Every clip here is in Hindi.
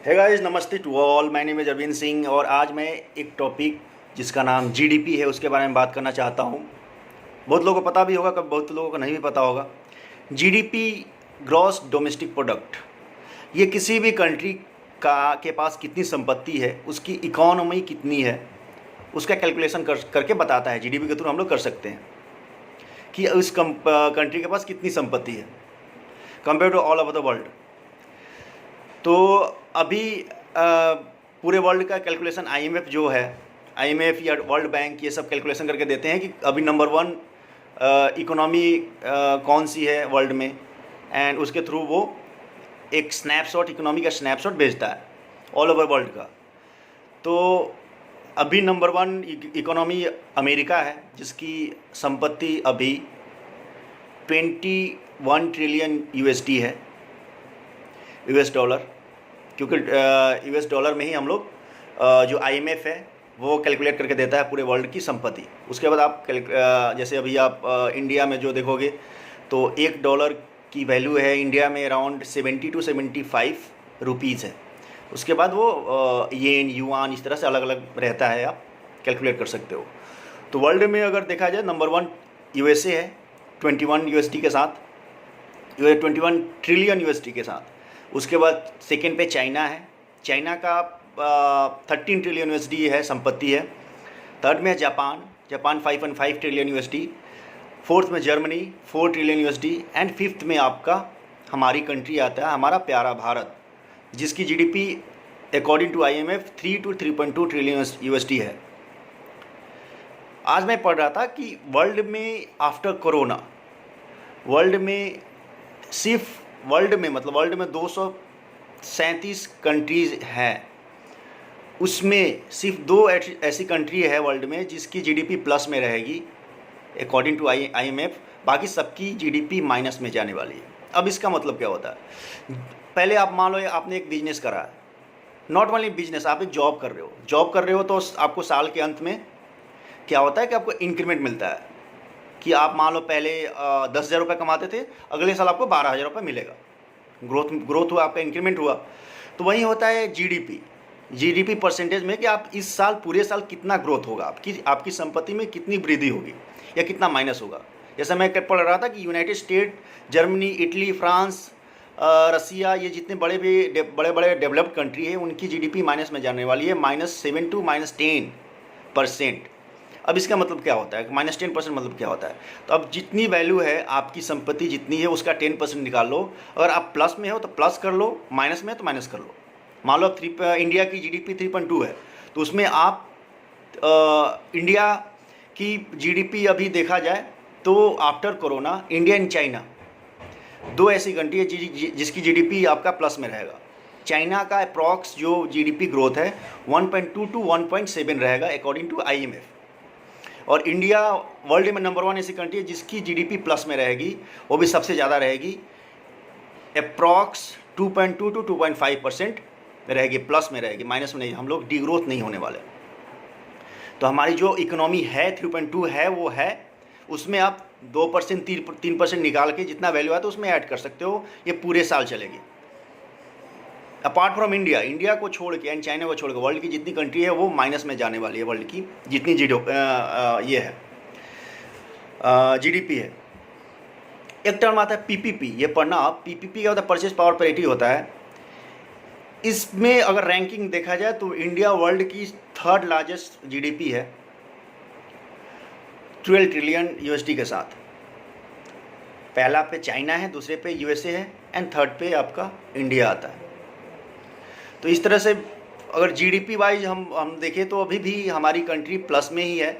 हे गाइस, नमस्ते to all. My name is Arvind Singh और आज मैं एक टॉपिक जिसका नाम जीडीपी है उसके बारे में बात करना चाहता हूँ। बहुत लोगों को पता भी होगा, कब बहुत लोगों को नहीं भी पता होगा। जीडीपी, ग्रॉस डोमेस्टिक प्रोडक्ट, ये किसी भी कंट्री के पास कितनी संपत्ति है, उसकी इकोनॉमी कितनी है, उसका कैलकुलेशन करके बताता है। जीडीपी के थ्रू हम लोग कर सकते हैं कि उस कंट्री के पास कितनी संपत्ति है compare to all over the world. तो अभी पूरे वर्ल्ड का कैलकुलेशन आईएमएफ जो है, आईएमएफ या वर्ल्ड बैंक, ये सब कैलकुलेशन करके देते हैं कि अभी नंबर 1 इकोनॉमी कौन सी है वर्ल्ड में, एंड उसके थ्रू वो एक स्नैपशॉट, इकोनॉमी का स्नैपशॉट भेजता है ऑल ओवर वर्ल्ड का। तो अभी नंबर 1 इकोनॉमी अमेरिका है, जिसकी संपत्ति अभी 21 ट्रिलियन यूएसडी है, यूएस डॉलर, क्योंकि यूएस डॉलर में ही हम लोग जो आईएमएफ है वो कैलकुलेट करके देता है पूरे वर्ल्ड की संपत्ति। उसके बाद आप जैसे अभी आप इंडिया में जो देखोगे तो $1 की वैल्यू है इंडिया में अराउंड 70 to 75 रुपीज़ है। उसके बाद वो येन, युआन, इस तरह से अलग अलग रहता है, आप कैलकुलेट कर सकते हो। तो वर्ल्ड में अगर देखा जाए नंबर 1 यूएसए है 21 यूएसडी के साथ, 21 ट्रिलियन यूएसडी के साथ। उसके बाद सेकेंड पे चाइना है, चाइना का 13 ट्रिलियन यूएसडी है संपत्ति है। थर्ड में है Japan, Japan 5.5 trillion USD. Fourth में Germany 4 trillion USD. And fifth में आपका हमारी कंट्री आता है, हमारा प्यारा भारत, जिसकी GDP according to IMF 3 to 3.2 trillion USD है। आज मैं पढ़ रहा था कि वर्ल्ड में आफ्टर कोरोना, वर्ल्ड में सिर्फ वर्ल्ड में 237 कंट्रीज़ हैं, उसमें सिर्फ 2 ऐसी कंट्री है वर्ल्ड में जिसकी जीडीपी प्लस में रहेगी अकॉर्डिंग टू आईएमएफ। बाकी सबकी जीडीपी माइनस में जाने वाली है। अब इसका मतलब क्या होता है? पहले आप मान लो आपने एक बिजनेस करा है, नॉट ओनली बिजनेस, आप एक जॉब कर रहे हो तो आपको साल के अंत में क्या होता है कि आपको इंक्रीमेंट मिलता है कि आप मान लो पहले 10,000 रुपये कमाते थे, अगले साल आपको 12,000 रुपये मिलेगा। ग्रोथ हुआ, आपका इंक्रीमेंट हुआ। तो वही होता है जीडीपी परसेंटेज में कि आप इस साल, पूरे साल कितना ग्रोथ होगा, आपकी संपत्ति में कितनी वृद्धि होगी या कितना माइनस होगा। जैसे मैं पढ़ रहा था कि United State, Germany, Italy, France, Russia, ये जितने बड़े बड़े डेवलप्ड कंट्री है, उनकी जीडीपी माइनस में जाने वाली है, -7 to -10%। अब इसका मतलब क्या होता है? -10% मतलब क्या होता है? तो अब जितनी वैल्यू है आपकी संपत्ति जितनी है उसका 10% निकाल लो। अगर आप प्लस में हो तो प्लस कर लो, माइनस में है तो माइनस कर लो। मान लो इंडिया की जीडीपी 3.2 है, तो उसमें आप इंडिया की जीडीपी अभी देखा जाए तो after corona India and China 2 ऐसी कंट्री है जिसकी जीडीपी आपका प्लस में रहेगा। चाइना का अप्रॉक्स जो जीडीपी ग्रोथ है 1.2 to 1.7 रहेगा अकॉर्डिंग टू आईएमएफ। और इंडिया वर्ल्ड में नंबर 1 ऐसी कंट्री है जिसकी जीडीपी प्लस में रहेगी, वो भी सबसे ज़्यादा रहेगी, अप्रॉक्स 2.2 to 2.5% रहेगी, प्लस में रहेगी, माइनस में नहीं। हम लोग डीग्रोथ नहीं होने वाले। तो हमारी जो इकोनॉमी है 3.2 है, वो है, उसमें आप 2% 3% निकाल के जितना वैल्यू आता है उसमें ऐड कर सकते हो। ये पूरे साल चलेगी। अपार्ट फ्रॉम इंडिया को छोड़ के एंड चाइना को छोड़ के वर्ल्ड की जितनी कंट्री है वो माइनस में जाने वाली है। वर्ल्ड की जितनी ये है जीडीपी है। एक टर्म आता है पीपीपी, ये पढ़ना आप। पीपीपी का होता है परचेज पावर पैरिटी होता है। इसमें अगर रैंकिंग देखा जाए तो इंडिया वर्ल्ड की 3rd लार्जेस्ट जीडीपी है 12 ट्रिलियन यूएसडी के साथ। पहला पे चाइना है, दूसरे पे यूएसए है, एंड थर्ड पे आपका इंडिया आता है। तो इस तरह से अगर जीडीपी वाइज हम देखें तो अभी भी हमारी कंट्री प्लस में ही है,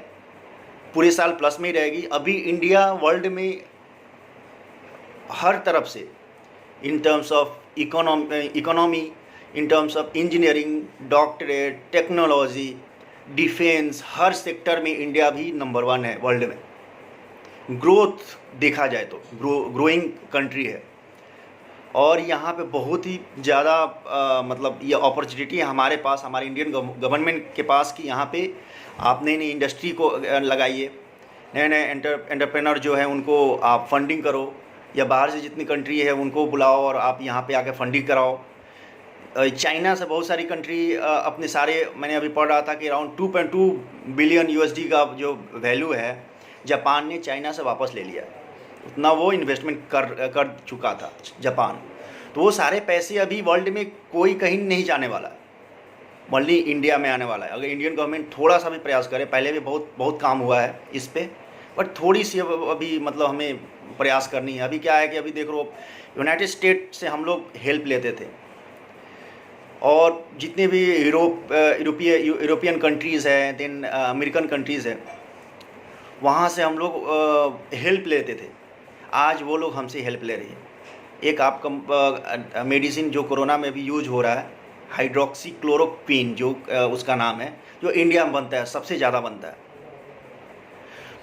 पूरे साल प्लस में ही रहेगी। अभी इंडिया वर्ल्ड में हर तरफ से, in terms of economy, in terms of engineering, doctorate, technology, defence, her sector में इंडिया भी नंबर 1 है वर्ल्ड में। ग्रोथ देखा जाए तो ग्रोइंग कंट्री है। और यहाँ पे बहुत ही ज़्यादा मतलब ये अपॉर्चुनिटी है हमारे पास, हमारे इंडियन गवर्नमेंट के पास, कि यहाँ पे आप नई नई इंडस्ट्री को लगाइए, नए नए एंटरप्रेन्योर जो है उनको आप फंडिंग करो, या बाहर से जितनी कंट्री है उनको बुलाओ और आप यहाँ पे आके फंडिंग कराओ। चाइना से बहुत सारी कंट्री अपने सारे, मैंने अभी पढ़ रहा था कि अराउंड 2.2 बिलियन यूएसडी का जो वैल्यू है जापान ने चाइना से वापस ले लिया। उतना वो इन्वेस्टमेंट कर चुका था जापान। तो वो सारे पैसे अभी वर्ल्ड में कोई कहीं नहीं जाने वाला है, ओनली इंडिया में आने वाला है। अगर इंडियन गवर्नमेंट थोड़ा सा भी प्रयास करे, पहले भी बहुत बहुत काम हुआ है इस पे, बट थोड़ी सी अभी मतलब हमें प्रयास करनी है। अभी क्या है कि अभी देख लो यूनाइटेड स्टेट से हम लोग हेल्प लेते थे, और जितने भी यूरोपियन कंट्रीज़ हैं, देन अमेरिकन कंट्रीज़ है, वहाँ से हम लोग हेल्प लेते थे। आज वो लोग हमसे हेल्प ले रही है। एक आपका मेडिसिन जो कोरोना में भी यूज हो रहा है, हाइड्रोक्सीक्लोरोक्विन जो उसका नाम है, जो इंडिया में बनता है, सबसे ज़्यादा बनता है,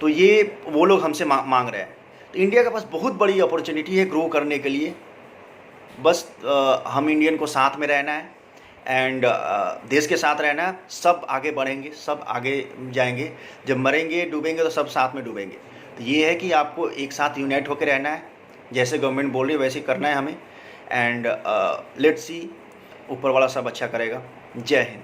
तो ये वो लोग हमसे मांग रहे हैं। तो इंडिया के पास बहुत बड़ी अपॉर्चुनिटी है ग्रो करने के लिए। बस हम इंडियन को साथ में रहना है, एंड देश के साथ रहना है। सब आगे बढ़ेंगे, सब आगे जाएंगे। जब मरेंगे डूबेंगे तो सब साथ में डूबेंगे। तो ये है कि आपको एक साथ यूनाइट होकर रहना है, जैसे गवर्नमेंट बोल रही है वैसे करना है हमें। एंड लेट्स सी, ऊपर वाला सब अच्छा करेगा। जय हिंद।